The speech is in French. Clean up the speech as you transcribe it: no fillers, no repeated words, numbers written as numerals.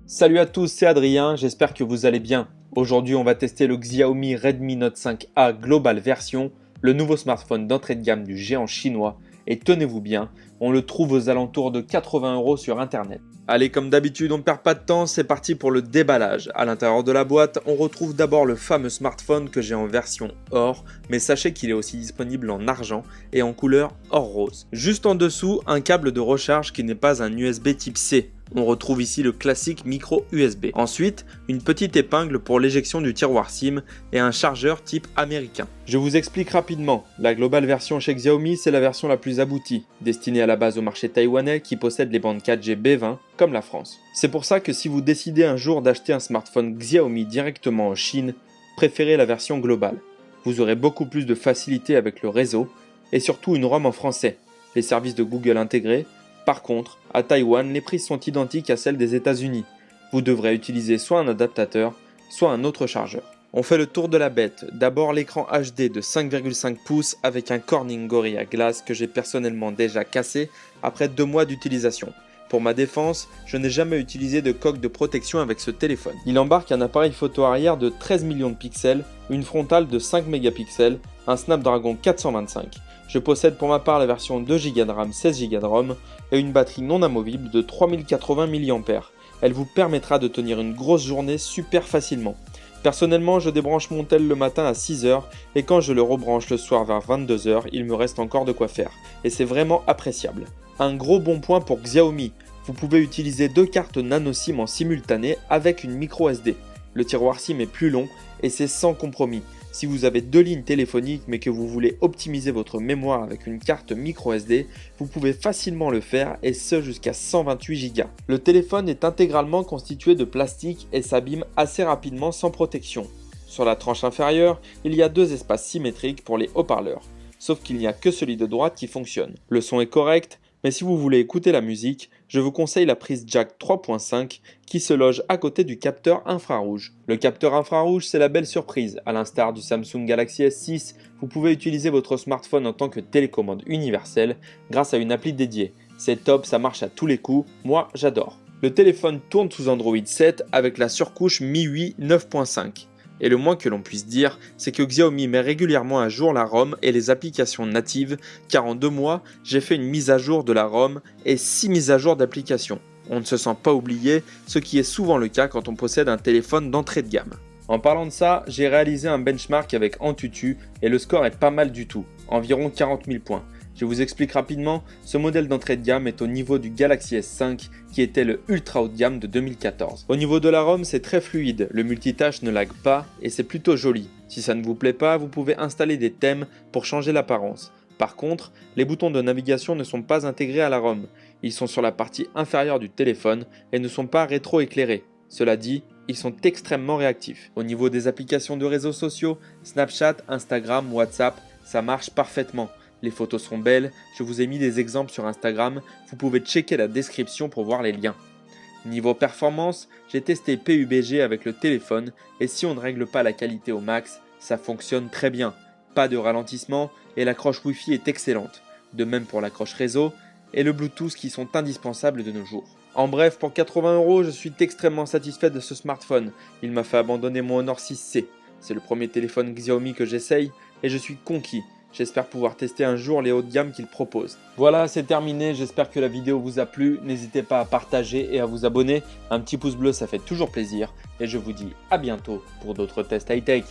Salut à tous, c'est Adrien, j'espère que vous allez bien. Aujourd'hui, on va tester le Xiaomi Redmi Note 5A Global Version, le nouveau smartphone d'entrée de gamme du géant chinois. Et tenez-vous bien, on le trouve aux alentours de 80 € sur internet. Allez, comme d'habitude, on ne perd pas de temps, c'est parti pour le déballage. À l'intérieur de la boîte, on retrouve d'abord le fameux smartphone que j'ai en version or, mais sachez qu'il est aussi disponible en argent et en couleur or rose. Juste en dessous, un câble de recharge qui n'est pas un USB type C. On retrouve ici le classique micro USB. Ensuite, une petite épingle pour l'éjection du tiroir SIM et un chargeur type américain. Je vous explique rapidement. La Global Version chez Xiaomi, c'est la version la plus aboutie, destinée à la base au marché taïwanais qui possède les bandes 4G B20 comme la France. C'est pour ça que si vous décidez un jour d'acheter un smartphone Xiaomi directement en Chine, préférez la version globale. Vous aurez beaucoup plus de facilité avec le réseau et surtout une ROM en français, les services de Google intégrés. Par contre, à Taïwan, les prises sont identiques à celles des États-Unis. Vous devrez utiliser soit un adaptateur, soit un autre chargeur. On fait le tour de la bête. D'abord l'écran HD de 5,5 pouces avec un Corning Gorilla Glass que j'ai personnellement déjà cassé après 2 mois d'utilisation. Pour ma défense, je n'ai jamais utilisé de coque de protection avec ce téléphone. Il embarque un appareil photo arrière de 13 millions de pixels, une frontale de 5 mégapixels, un Snapdragon 425. Je possède pour ma part la version 2 Go de RAM, 16 Go de ROM et une batterie non amovible de 3080 mAh. Elle vous permettra de tenir une grosse journée super facilement. Personnellement, je débranche mon tel le matin à 6 h et quand je le rebranche le soir vers 22 h, il me reste encore de quoi faire. Et c'est vraiment appréciable. Un gros bon point pour Xiaomi. Vous pouvez utiliser 2 cartes nano SIM en simultané avec une micro SD. Le tiroir SIM est plus long et c'est sans compromis. Si vous avez 2 lignes téléphoniques mais que vous voulez optimiser votre mémoire avec une carte micro SD, vous pouvez facilement le faire et ce jusqu'à 128 Go. Le téléphone est intégralement constitué de plastique et s'abîme assez rapidement sans protection. Sur la tranche inférieure, il y a 2 espaces symétriques pour les haut-parleurs, sauf qu'il n'y a que celui de droite qui fonctionne. Le son est correct, mais si vous voulez écouter la musique, je vous conseille la prise jack 3.5 qui se loge à côté du capteur infrarouge. Le capteur infrarouge, c'est la belle surprise. À l'instar du Samsung Galaxy S6, vous pouvez utiliser votre smartphone en tant que télécommande universelle grâce à une appli dédiée. C'est top, ça marche à tous les coups, moi j'adore. Le téléphone tourne sous Android 7 avec la surcouche MIUI 9.5. Et le moins que l'on puisse dire, c'est que Xiaomi met régulièrement à jour la ROM et les applications natives, car en 2 mois, j'ai fait une mise à jour de la ROM et 6 mises à jour d'applications. On ne se sent pas oublié, ce qui est souvent le cas quand on possède un téléphone d'entrée de gamme. En parlant de ça, j'ai réalisé un benchmark avec Antutu et le score est pas mal du tout, environ 40 000 points. Je vous explique rapidement, ce modèle d'entrée de gamme est au niveau du Galaxy S5 qui était le ultra haut de gamme de 2014. Au niveau de la ROM, c'est très fluide, le multitâche ne lag pas et c'est plutôt joli. Si ça ne vous plaît pas, vous pouvez installer des thèmes pour changer l'apparence. Par contre, les boutons de navigation ne sont pas intégrés à la ROM. Ils sont sur la partie inférieure du téléphone et ne sont pas rétro-éclairés. Cela dit, ils sont extrêmement réactifs. Au niveau des applications de réseaux sociaux, Snapchat, Instagram, WhatsApp, ça marche parfaitement. Les photos sont belles, je vous ai mis des exemples sur Instagram, vous pouvez checker la description pour voir les liens. Niveau performance, j'ai testé PUBG avec le téléphone et si on ne règle pas la qualité au max, ça fonctionne très bien. Pas de ralentissement et l'accroche Wi-Fi est excellente. De même pour l'accroche réseau et le Bluetooth qui sont indispensables de nos jours. En bref, pour 80 €, je suis extrêmement satisfait de ce smartphone. Il m'a fait abandonner mon Honor 6C. C'est le premier téléphone Xiaomi que j'essaye et je suis conquis. J'espère pouvoir tester un jour les hauts de gamme qu'il propose. Voilà, c'est terminé. J'espère que la vidéo vous a plu. N'hésitez pas à partager et à vous abonner. Un petit pouce bleu, ça fait toujours plaisir. Et je vous dis à bientôt pour d'autres tests high-tech.